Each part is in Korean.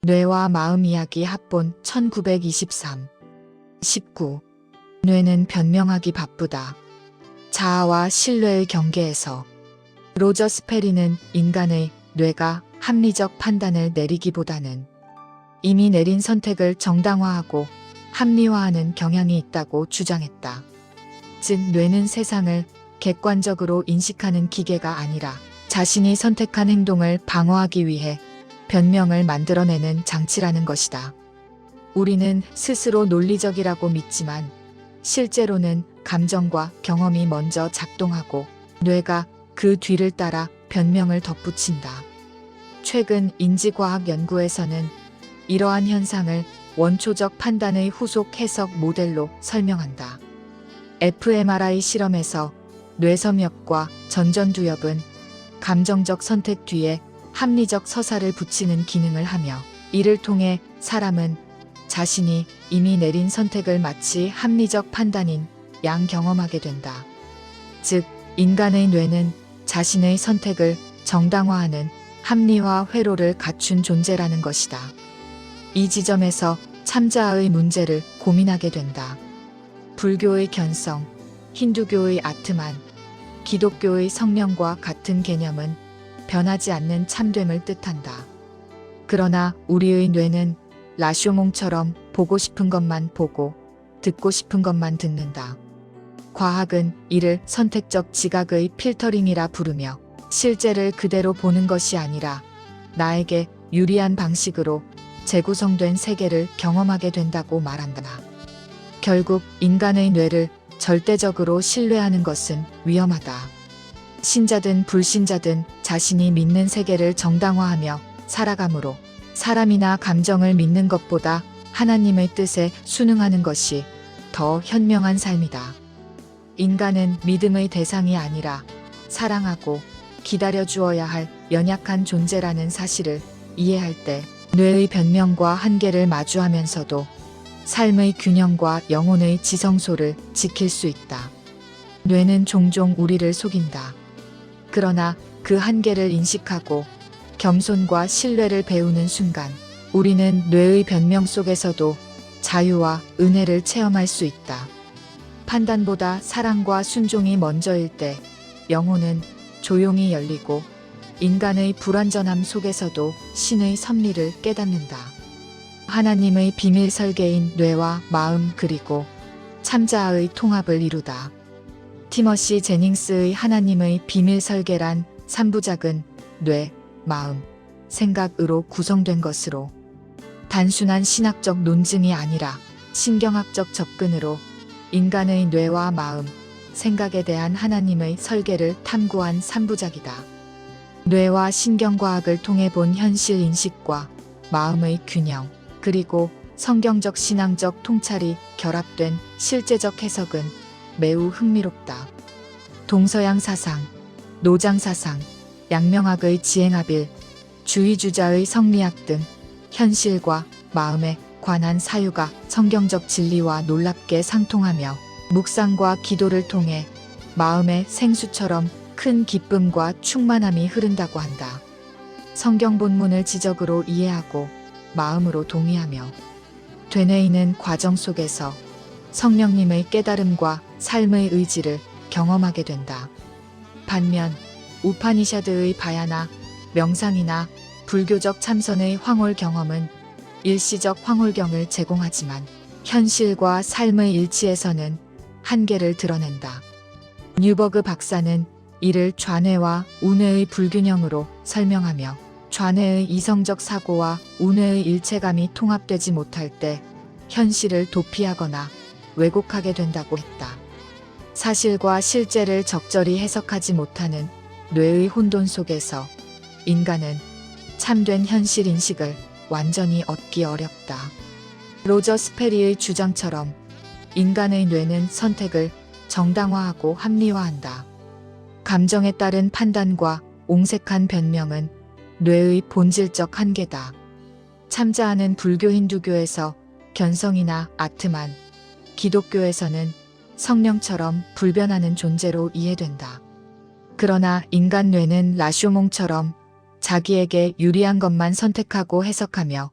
뇌와 마음 이야기 합본 1923 19. 뇌는 변명하기 바쁘다. 자아와 신뢰의 경계에서 로저 스페리는 인간의 뇌가 합리적 판단을 내리기보다는 이미 내린 선택을 정당화하고 합리화하는 경향이 있다고 주장했다. 즉, 뇌는 세상을 객관적으로 인식하는 기계가 아니라 자신이 선택한 행동을 방어하기 위해 변명을 만들어내는 장치라는 것이다. 우리는 스스로 논리적이라고 믿지만 실제로는 감정과 경험이 먼저 작동하고 뇌가 그 뒤를 따라 변명을 덧붙인다. 최근 인지과학 연구에서는 이러한 현상을 원초적 판단의 후속 해석 모델로 설명한다. fMRI 실험에서 뇌섬엽과 전전두엽은 감정적 선택 뒤에 합리적 서사를 붙이는 기능을 하며 이를 통해 사람은 자신이 이미 내린 선택을 마치 합리적 판단인 양 경험하게 된다. 즉, 인간의 뇌는 자신의 선택을 정당화하는 합리화 회로를 갖춘 존재라는 것이다. 이 지점에서 참자아의 문제를 고민하게 된다. 불교의 견성, 힌두교의 아트만, 기독교의 성령과 같은 개념은 변하지 않는 참됨을 뜻한다. 그러나 우리의 뇌는 라쇼몽처럼 보고 싶은 것만 보고 듣고 싶은 것만 듣는다. 과학은 이를 선택적 지각의 필터링이라 부르며 실제를 그대로 보는 것이 아니라 나에게 유리한 방식으로 재구성된 세계를 경험하게 된다고 말한다. 결국 인간의 뇌를 절대적으로 신뢰하는 것은 위험하다. 신자든 불신자든 자신이 믿는 세계를 정당화하며 살아가므로 사람이나 감정을 믿는 것보다 하나님의 뜻에 순응하는 것이 더 현명한 삶이다. 인간은 믿음의 대상이 아니라 사랑하고 기다려 주어야 할 연약한 존재라는 사실을 이해할 때 뇌의 변명과 한계를 마주하면서도 삶의 균형과 영혼의 지성소를 지킬 수 있다. 뇌는 종종 우리를 속인다. 그러나 그 한계를 인식하고 겸손과 신뢰를 배우는 순간 우리는 뇌의 변명 속에서도 자유와 은혜를 체험할 수 있다. 판단보다 사랑과 순종이 먼저일 때 영혼은 조용히 열리고 인간의 불완전함 속에서도 신의 섭리를 깨닫는다. 하나님의 비밀 설계인 뇌와 마음 그리고 참자아의 통합을 이루다. 티머시 제닝스의 하나님의 비밀 설계란 3부작은 뇌, 마음, 생각으로 구성된 것으로 단순한 신학적 논증이 아니라 신경학적 접근으로 인간의 뇌와 마음, 생각에 대한 하나님의 설계를 탐구한 3부작이다. 뇌와 신경과학을 통해 본 현실 인식과 마음의 균형, 그리고 성경적 신앙적 통찰이 결합된 실제적 해석은 매우 흥미롭다. 동서양 사상, 노장 사상, 양명학의 지행합일, 주의주자의 성리학 등 현실과 마음에 관한 사유가 성경적 진리와 놀랍게 상통하며 묵상과 기도를 통해 마음의 생수처럼 큰 기쁨과 충만함이 흐른다고 한다. 성경 본문을 지적으로 이해하고 마음으로 동의하며 되뇌이는 과정 속에서 성령님의 깨달음과 삶의 의지를 경험하게 된다. 반면 우파니샤드의 바야나, 명상이나 불교적 참선의 황홀 경험은 일시적 황홀경을 제공하지만 현실과 삶의 일치에서는 한계를 드러낸다. 뉴버그 박사는 이를 좌뇌와 우뇌의 불균형으로 설명하며 좌뇌의 이성적 사고와 우뇌의 일체감이 통합되지 못할 때 현실을 도피하거나 왜곡하게 된다고 했다. 사실과 실제를 적절히 해석하지 못하는 뇌의 혼돈 속에서 인간은 참된 현실 인식을 완전히 얻기 어렵다. 로저 스페리의 주장처럼 인간의 뇌는 선택을 정당화하고 합리화한다. 감정에 따른 판단과 옹색한 변명은 뇌의 본질적 한계다. 참자아는 불교 힌두교에서 견성이나 아트만, 기독교에서는 성령처럼 불변하는 존재로 이해된다. 그러나 인간 뇌는 라쇼몽처럼 자기에게 유리한 것만 선택하고 해석하며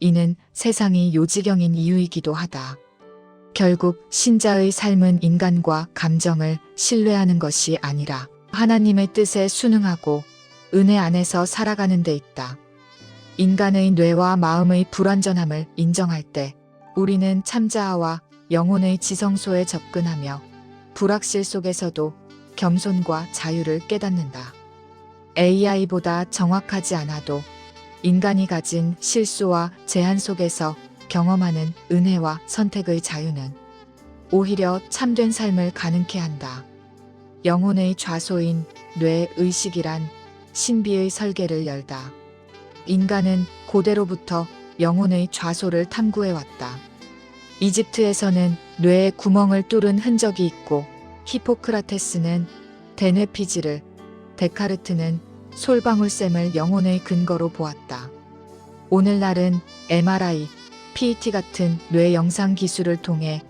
이는 세상이 요지경인 이유이기도 하다. 결국 신자의 삶은 인간과 감정을 신뢰하는 것이 아니라 하나님의 뜻에 순응하고 은혜 안에서 살아가는 데 있다. 인간의 뇌와 마음의 불완전함을 인정할 때 우리는 참자아와 영혼의 지성소에 접근하며 불확실 속에서도 겸손과 자유를 깨닫는다. AI보다 정확하지 않아도 인간이 가진 실수와 제한 속에서 경험하는 은혜와 선택의 자유는 오히려 참된 삶을 가능케 한다. 영혼의 좌소인 뇌 의식이란 신비의 설계를 열다. 인간은 고대로부터 영혼의 좌소를 탐구해왔다. 이집트에서는 뇌에 구멍을 뚫은 흔적이 있고 히포크라테스는 대뇌피질을, 데카르트는 솔방울샘을 영혼의 근거로 보았다. 오늘날은 MRI, PET 같은 뇌 영상 기술을 통해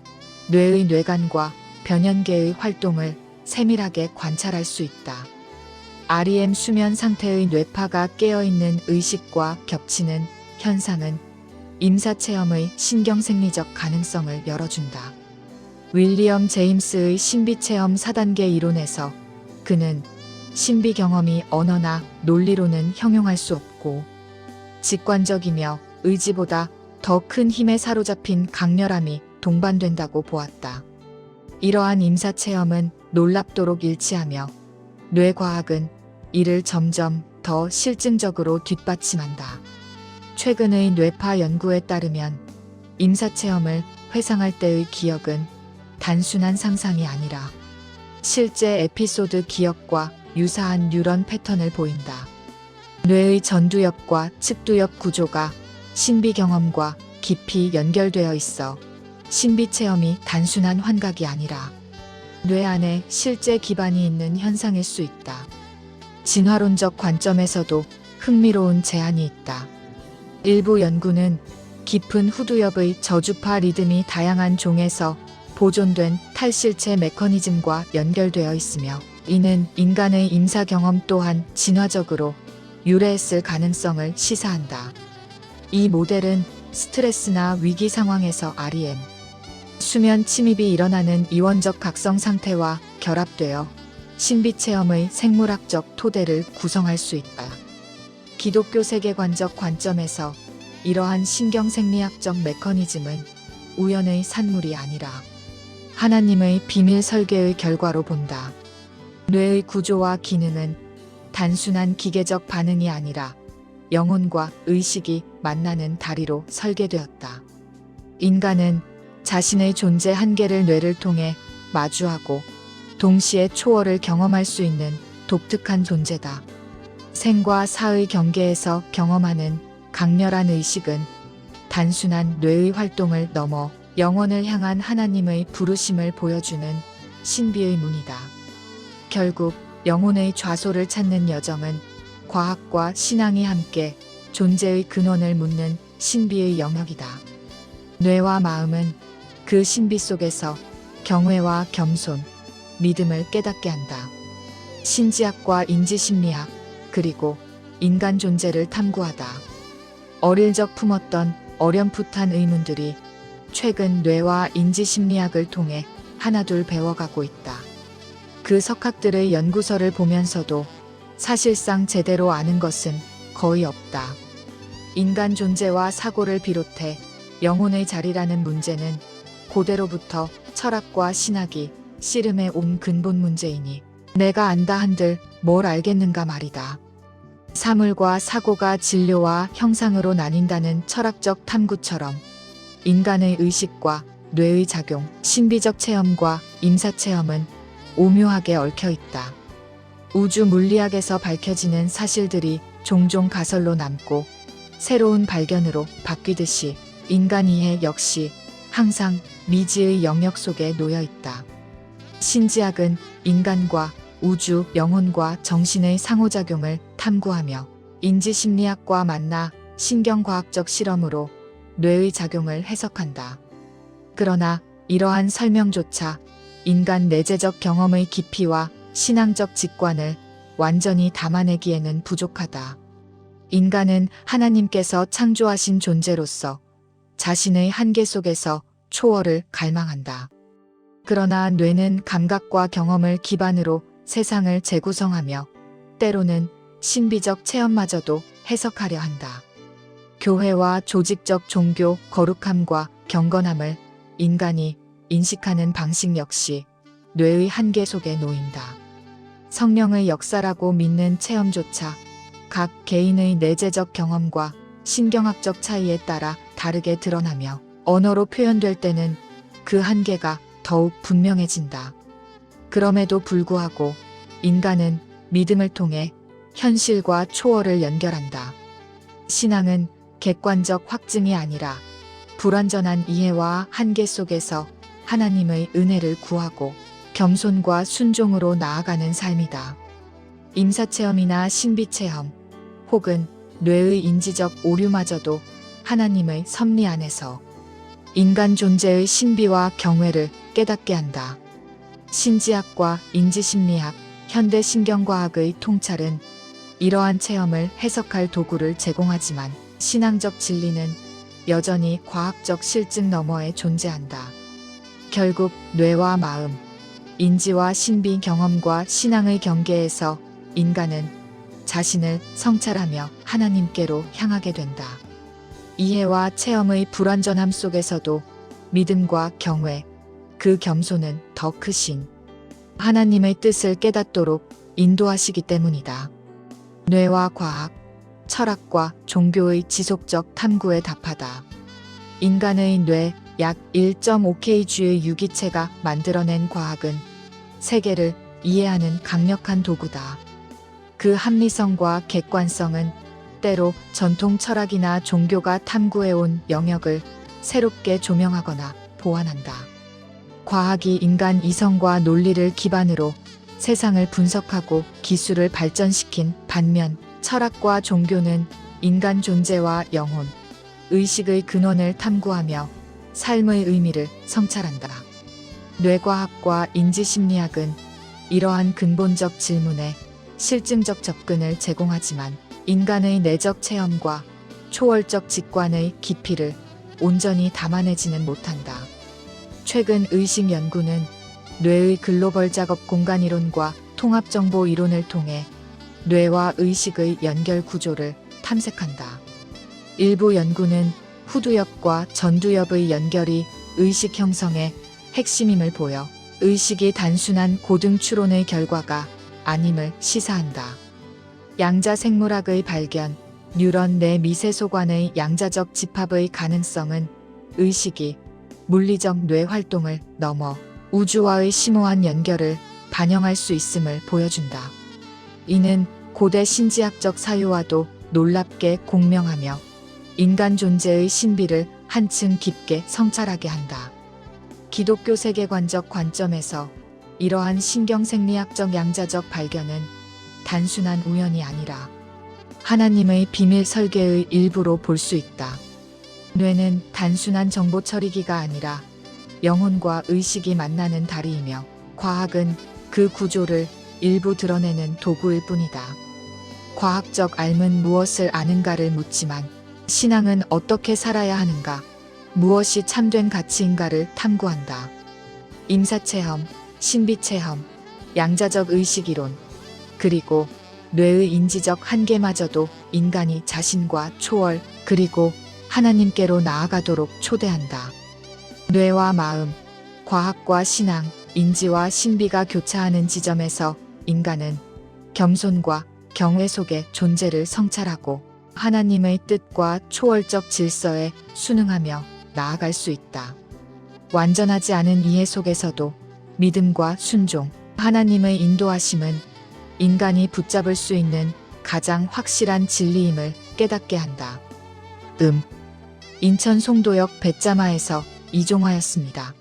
뇌의 뇌관과 변연계의 활동을 세밀하게 관찰할 수 있다. REM 수면 상태의 뇌파가 깨어있는 의식과 겹치는 현상은 임사체험의 신경생리적 가능성을 열어준다. 윌리엄 제임스의 신비체험 4단계 이론에서 그는 신비 경험이 언어나 논리로는 형용할 수 없고 직관적이며 의지보다 더 큰 힘에 사로잡힌 강렬함이 동반된다고 보았다. 이러한 임사체험은 놀랍도록 일치하며 뇌과학은 이를 점점 더 실증적으로 뒷받침한다. 최근의 뇌파 연구에 따르면 임사체험을 회상할 때의 기억은 단순한 상상이 아니라 실제 에피소드 기억과 유사한 뉴런 패턴을 보인다. 뇌의 전두엽과 측두엽 구조가 신비 경험과 깊이 연결되어 있어 신비 체험이 단순한 환각이 아니라 뇌 안에 실제 기반이 있는 현상일 수 있다. 진화론적 관점에서도 흥미로운 제안이 있다. 일부 연구는 깊은 후두엽의 저주파 리듬이 다양한 종에서 보존된 탈실체 메커니즘과 연결되어 있으며 이는 인간의 임사 경험 또한 진화적으로 유래했을 가능성을 시사한다. 이 모델은 스트레스나 위기 상황에서 REM, 수면 침입이 일어나는 이원적 각성 상태와 결합되어 신비 체험의 생물학적 토대를 구성할 수 있다. 기독교 세계관적 관점에서 이러한 신경생리학적 메커니즘은 우연의 산물이 아니라 하나님의 비밀 설계의 결과로 본다. 뇌의 구조와 기능은 단순한 기계적 반응이 아니라 영혼과 의식이 만나는 다리로 설계되었다. 인간은 자신의 존재 한계를 뇌를 통해 마주하고 동시에 초월을 경험할 수 있는 독특한 존재다. 생과 사의 경계에서 경험하는 강렬한 의식은 단순한 뇌의 활동을 넘어 영혼을 향한 하나님의 부르심을 보여주는 신비의 문이다. 결국 영혼의 좌소를 찾는 여정은 과학과 신앙이 함께 존재의 근원을 묻는 신비의 영역이다. 뇌와 마음은 그 신비 속에서 경외와 겸손, 믿음을 깨닫게 한다. 신지학과 인지심리학, 그리고 인간 존재를 탐구하다. 어릴 적 품었던 어렴풋한 의문들이 최근 뇌와 인지심리학을 통해 하나둘 배워가고 있다. 그 석학들의 연구서를 보면서도 사실상 제대로 아는 것은 거의 없다. 인간 존재와 사고를 비롯해 영혼의 자리라는 문제는 고대로부터 철학과 신학이 씨름해 온 근본 문제이니 내가 안다 한들 뭘 알겠는가 말이다. 사물과 사고가 진료와 형상으로 나뉜다는 철학적 탐구처럼 인간의 의식과 뇌의 작용, 신비적 체험과 임사체험은 오묘하게 얽혀 있다. 우주 물리학에서 밝혀지는 사실들이 종종 가설로 남고 새로운 발견으로 바뀌듯이 인간 이해 역시 항상 미지의 영역 속에 놓여 있다. 신지학은 인간과 우주, 영혼과 정신의 상호작용을 탐구하며 인지심리학과 만나 신경과학적 실험으로 뇌의 작용을 해석한다. 그러나 이러한 설명조차 인간 내재적 경험의 깊이와 신앙적 직관을 완전히 담아내기에는 부족하다. 인간은 하나님께서 창조하신 존재로서 자신의 한계 속에서 초월을 갈망한다. 그러나 뇌는 감각과 경험을 기반으로 세상을 재구성하며 때로는 신비적 체험마저도 해석하려 한다. 교회와 조직적 종교 거룩함과 경건함을 인간이 인식하는 방식 역시 뇌의 한계 속에 놓인다. 성령의 역사라고 믿는 체험조차 각 개인의 내재적 경험과 신경학적 차이에 따라 다르게 드러나며 언어로 표현될 때는 그 한계가 더욱 분명해진다. 그럼에도 불구하고 인간은 믿음을 통해 현실과 초월을 연결한다. 신앙은 객관적 확증이 아니라 불완전한 이해와 한계 속에서 하나님의 은혜를 구하고 겸손과 순종으로 나아가는 삶이다. 임사체험이나 신비체험 혹은 뇌의 인지적 오류마저도 하나님의 섭리 안에서 인간 존재의 신비와 경외를 깨닫게 한다. 신지학과 인지심리학, 현대신경과학의 통찰은 이러한 체험을 해석할 도구를 제공하지만 신앙적 진리는 여전히 과학적 실증 너머에 존재한다. 결국 뇌와 마음, 인지와 신비 경험과 신앙의 경계에서 인간은 자신을 성찰하며 하나님께로 향하게 된다. 이해와 체험의 불완전함 속에서도 믿음과 경외, 그 겸손은 더 크신 하나님의 뜻을 깨닫도록 인도하시기 때문이다. 뇌와 과학, 철학과 종교의 지속적 탐구에 답하다. 인간의 뇌 약 1.5kg의 유기체가 만들어낸 과학은 세계를 이해하는 강력한 도구다. 그 합리성과 객관성은 때로 전통 철학이나 종교가 탐구해온 영역을 새롭게 조명하거나 보완한다. 과학이 인간 이성과 논리를 기반으로 세상을 분석하고 기술을 발전시킨 반면 철학과 종교는 인간 존재와 영혼, 의식의 근원을 탐구하며 삶의 의미를 성찰한다. 뇌과학과 인지심리학은 이러한 근본적 질문에 실증적 접근을 제공하지만 인간의 내적 체험과 초월적 직관의 깊이를 온전히 담아내지는 못한다. 최근 의식 연구는 뇌의 글로벌 작업 공간 이론과 통합 정보 이론을 통해 뇌와 의식의 연결 구조를 탐색한다. 일부 연구는 후두엽과 전두엽의 연결이 의식 형성의 핵심임을 보여 의식이 단순한 고등 추론의 결과가 아님을 시사한다. 양자생물학의 발견, 뉴런 내 미세소관의 양자적 집합의 가능성은 의식이 물리적 뇌 활동을 넘어 우주와의 심오한 연결을 반영할 수 있음을 보여준다. 이는 고대 신지학적 사유와도 놀랍게 공명하며 인간 존재의 신비를 한층 깊게 성찰하게 한다. 기독교 세계관적 관점에서 이러한 신경생리학적 양자적 발견은 단순한 우연이 아니라 하나님의 비밀 설계의 일부로 볼 수 있다. 뇌는 단순한 정보 처리기가 아니라 영혼과 의식이 만나는 다리이며 과학은 그 구조를 일부 드러내는 도구일 뿐이다. 과학적 알은 무엇을 아는가를 묻지만 신앙은 어떻게 살아야 하는가, 무엇이 참된 가치인가를 탐구한다. 임사체험, 신비체험, 양자적 의식이론, 그리고 뇌의 인지적 한계마저도 인간이 자신과 초월, 그리고 하나님께로 나아가도록 초대한다. 뇌와 마음, 과학과 신앙, 인지와 신비가 교차하는 지점에서 인간은 겸손과 경외 속에 존재를 성찰하고 하나님의 뜻과 초월적 질서에 순응하며 나아갈 수 있다. 완전하지 않은 이해 속에서도 믿음과 순종, 하나님의 인도하심은 인간이 붙잡을 수 있는 가장 확실한 진리임을 깨닫게 한다. 인천 송도역 뱃자마에서 이종화였습니다.